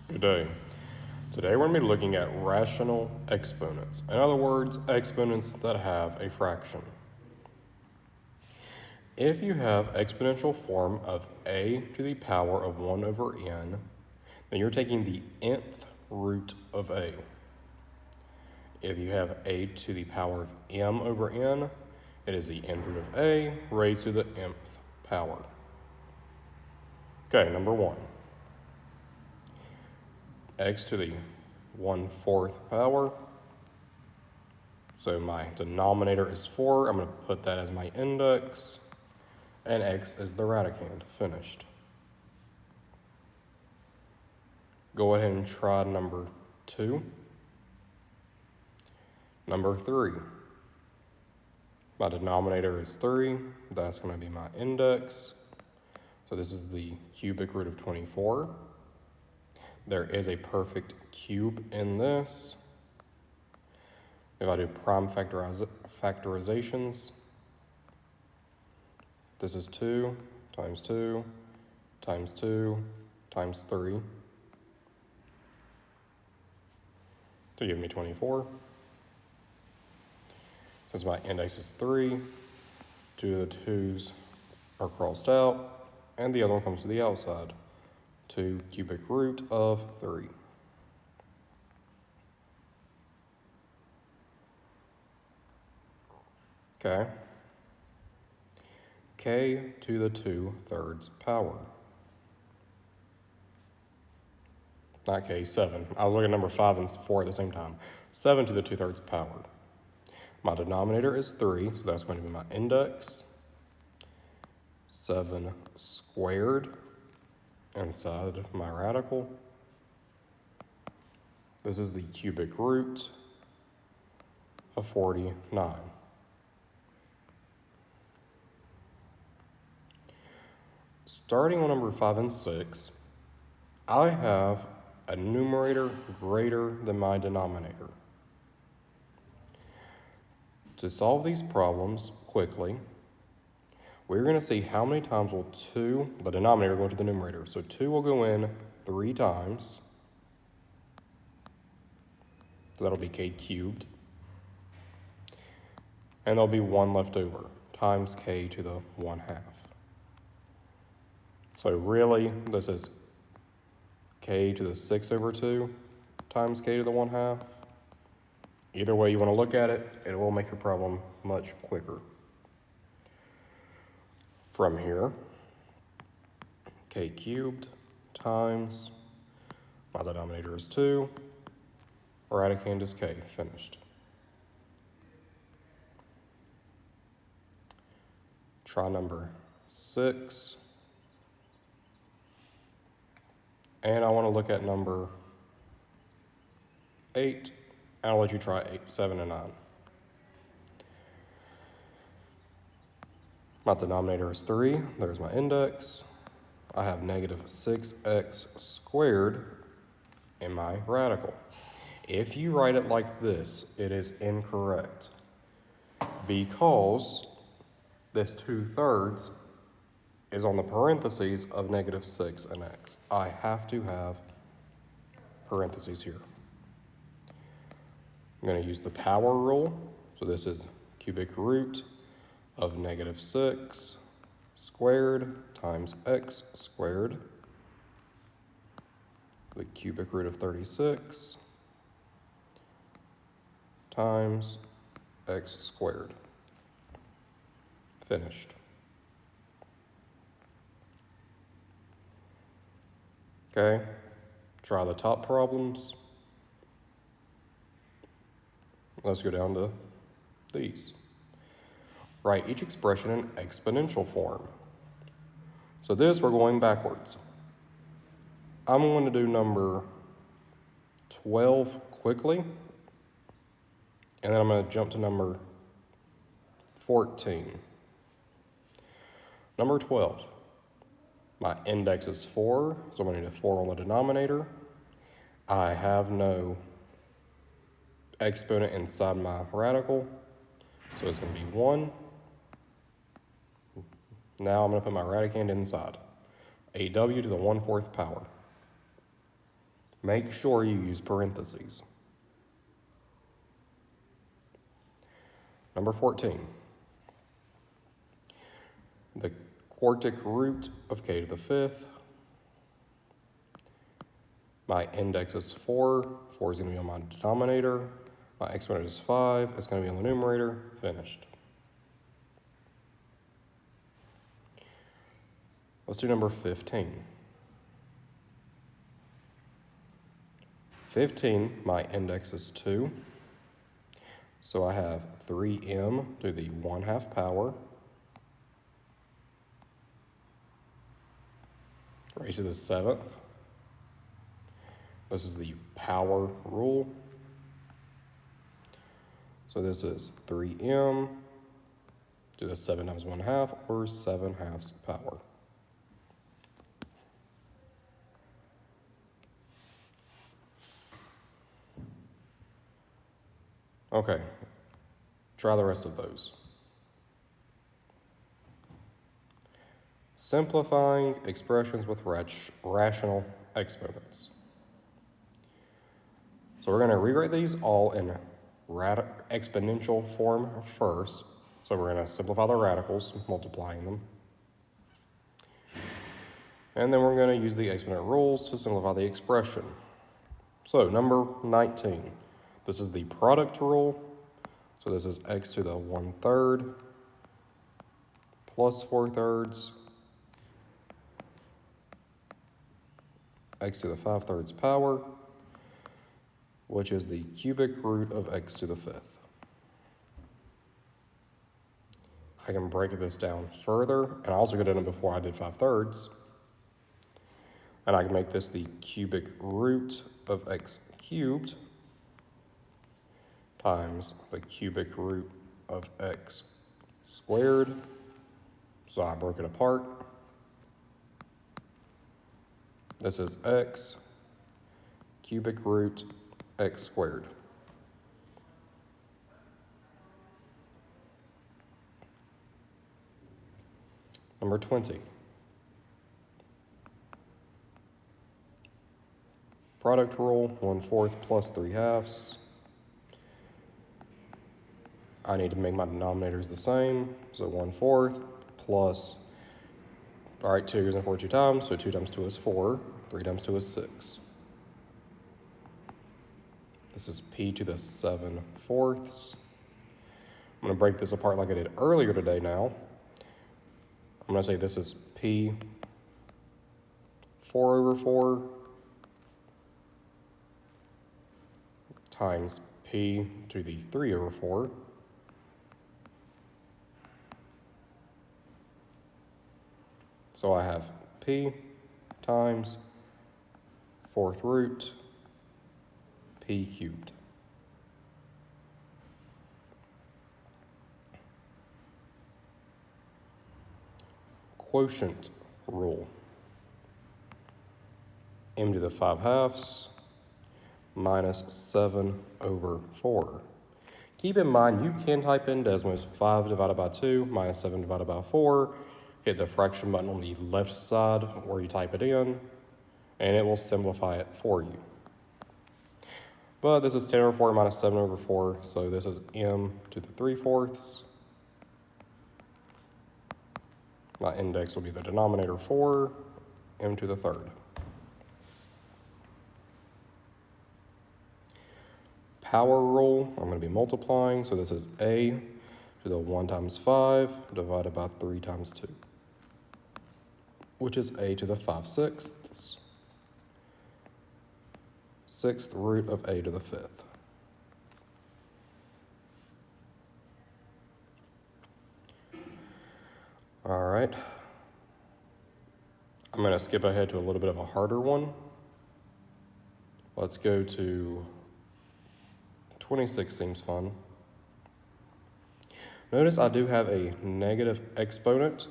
Good day. Today we're going to be looking at rational exponents. In other words, exponents that have a fraction. If you have exponential form of a to the power of 1 over n, then you're taking the nth root of a. If you have a to the power of m over n, it is the nth root of a raised to the nth power. Okay, number 1. X to the 1/4 power. So my denominator is 4. I'm going to put that as my index. And x is the radicand. Finished. Go ahead and try number 2. Number 3. My denominator is 3. That's going to be my index. So this is the cubic root of 24. There is a perfect cube in this. If I do prime factorizations, this is 2 times 2 times 2 times 3 to give me 24. Since my index is 3, 2 of the 2's are crossed out, and the other one comes to the outside. 2 cubic root of 3. Okay. K to the 2/3 power. Not K, 7. I was looking at number 5 and 4 at the same time. 7 to the 2/3 power. My denominator is 3, so that's going to be my index. 7 squared inside my radical. This is the cubic root of 49. Starting on number 5 and 6, I have a numerator greater than my denominator. To solve these problems quickly, we're going to see how many times will 2, the denominator, go into the numerator. So 2 will go in 3 times. So that'll be k cubed. And there'll be 1 left over, times k to the 1/2. So really, this is k to the 6 over 2 times k to the 1/2. Either way you want to look at it, it will make your problem much quicker. From here, k cubed times, my denominator is 2, radicand is k, finished. Try number 6. And I want to look at number 8, and I'll let you try 8, 7, and 9. My denominator is 3, there's my index. I have negative 6x squared in my radical. If you write it like this, it is incorrect, because this 2/3 is on the parentheses of negative 6 and x. I have to have parentheses here. I'm going to use the power rule. So this is cubic root of negative 6 squared times x squared, the cubic root of 36 times x squared. Finished. Okay, try the top problems. Let's go down to these. Write each expression in exponential form. So this, we're going backwards. I'm going to do number 12 quickly, and then I'm going to jump to number 14. Number 12. My index is 4, so I'm going to need a 4 on the denominator. I have no exponent inside my radical, so it's going to be 1. Now I'm going to put my radicand inside. AW to the 1/4 power. Make sure you use parentheses. Number 14. The quartic root of k to the fifth. My index is 4. 4 is going to be on my denominator. My exponent is 5. It's going to be on the numerator. Finished. Let's do number 15. 15, my index is 2. So I have 3m to the 1/2 power raised to the 7th. This is the power rule. So this is 3m to the 7 times 1/2, or 7/2 power. Okay, try the rest of those. Simplifying expressions with rational exponents. So we're going to rewrite these all in exponential form first. So we're going to simplify the radicals, multiplying them. And then we're going to use the exponent rules to simplify the expression. So number 19. This is the product rule. So this is x to the 1/3 plus 4/3 x to the 5/3 power, which is the cubic root of x to the 5th. I can break this down further, and I also could have done it before I did 5/3. And I can make this the cubic root of x cubed times the cubic root of x squared. So I broke it apart. This is x cubic root x squared. Number 20. Product rule, 1/4 plus 3/2. I need to make my denominators the same. So 1/4 plus, all right, 2 goes in 4 2 times, so 2 times 2 is 4, 3 times 2 is 6. This is p to the 7/4. I'm going to break this apart like I did earlier today now. I'm going to say this is p 4/4 times p to the 3/4. So I have p times 4th root p cubed. Quotient rule. M to the 5/2 minus 7/4. Keep in mind, you can type in Desmos 5 divided by 2 minus 7 divided by 4. Hit the fraction button on the left side where you type it in, and it will simplify it for you. But this is 10/4 minus 7/4, so this is m to the 3/4. My index will be the denominator 4, m to the 3rd. Power rule, I'm going to be multiplying, so this is a to the 1 times 5 divided by 3 times 2, which is a to the 5/6. 6th root of a to the 5th. All right. I'm going to skip ahead to a little bit of a harder one. Let's go to 26, seems fun. Notice I do have a negative exponent,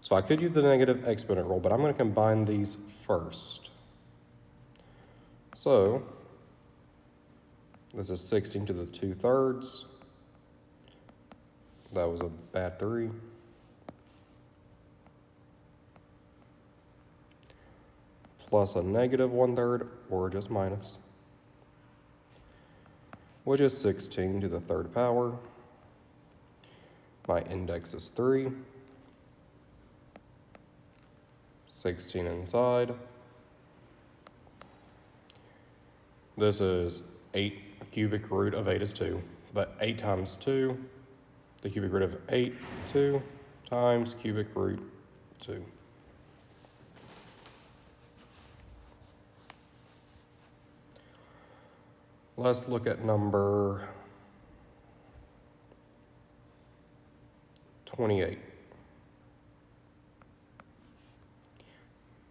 so I could use the negative exponent rule, but I'm going to combine these first. So this is 16 to the 2/3. That was a bad 3. plus a negative 1/3, or just minus, which is 16 to the third power. My index is 3. 16 inside. This is 8, cubic root of 8 is 2, but 8 times 2, the cubic root of 8, 2, times cubic root 2. Let's look at number 28.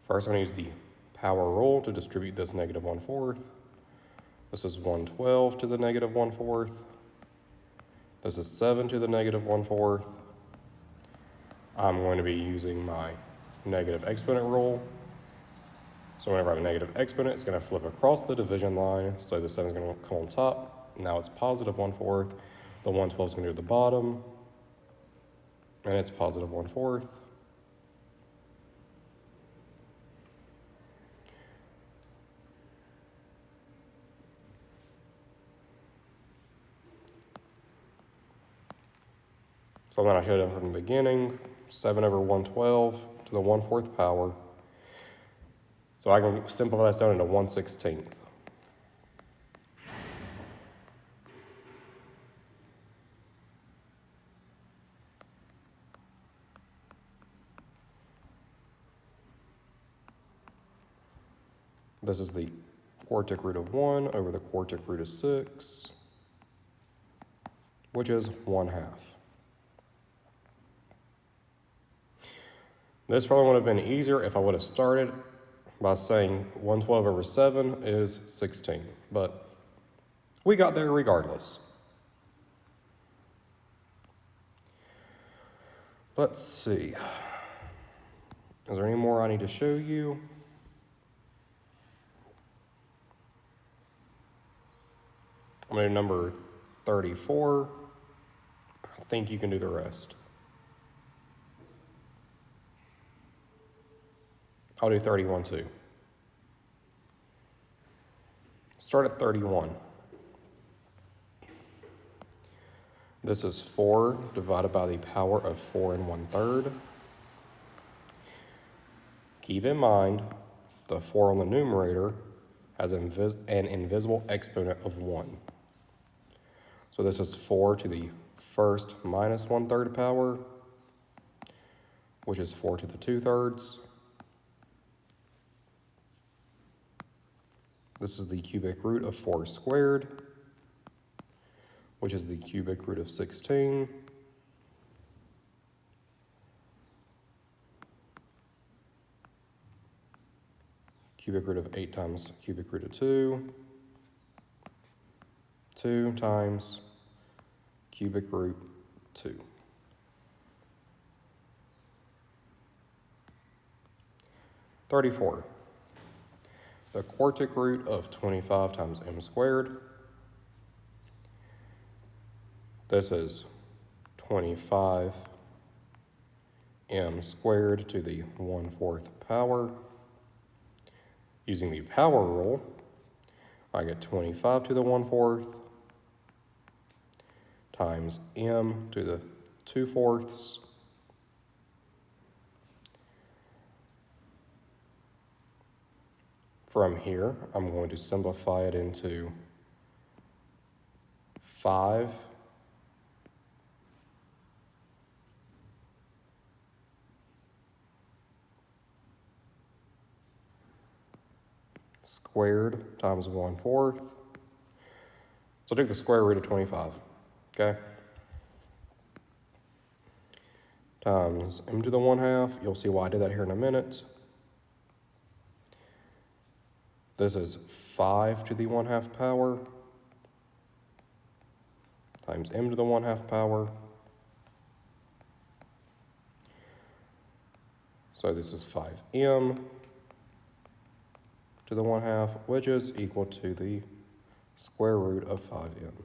First, I'm going to use the power rule to distribute this negative 1/4. This is 112 to the negative 1/4. This is 7 to the negative 1/4. I'm going to be using my negative exponent rule. So whenever I have a negative exponent, it's going to flip across the division line. So the 7 is going to come on top. Now it's positive 1/4. The 112 is going to go to the bottom. And it's positive 1/4. So then I showed it from the beginning, 7 over 112 to the 1/4 power. So I can simplify this down into 1/16. This is the quartic root of 1 over the quartic root of 6, which is 1/2. This probably would have been easier if I would have started by saying 112 over 7 is 16, but we got there regardless. Let's see. Is there any more I need to show you? I'm going to do number 34. I think you can do the rest. I'll do 31 too. Start at 31. This is 4 divided by the power of 4 1/3. Keep in mind, the 4 on the numerator has an invisible exponent of 1. So this is 4 to the first minus 1/3 power, which is 4 to the 2/3. This is the cubic root of 4 squared, which is the cubic root of 16. Cubic root of 8 times cubic root of 2. 2 times cubic root 2. (34). The quartic root of 25 times m squared. This is 25 m squared to the 1/4 power. Using the power rule, I get 25 to the 1/4 times m to the 2/4. From here, I'm going to simplify it into 5 squared times 1/4. So take the square root of 25, okay? Times m to the 1/2. You'll see why I did that here in a minute. This is 5 to the 1/2 power times m to the 1/2 power. So this is 5m to the 1/2, which is equal to the square root of 5m.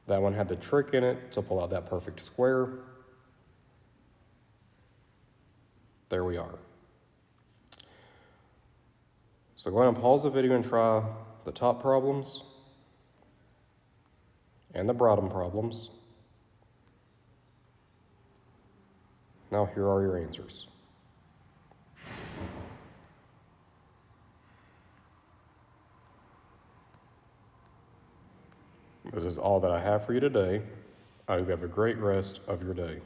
That one had the trick in it to pull out that perfect square. There we are. So go ahead and pause the video and try the top problems and the bottom problems. Now here are your answers. This is all that I have for you today. I hope you have a great rest of your day.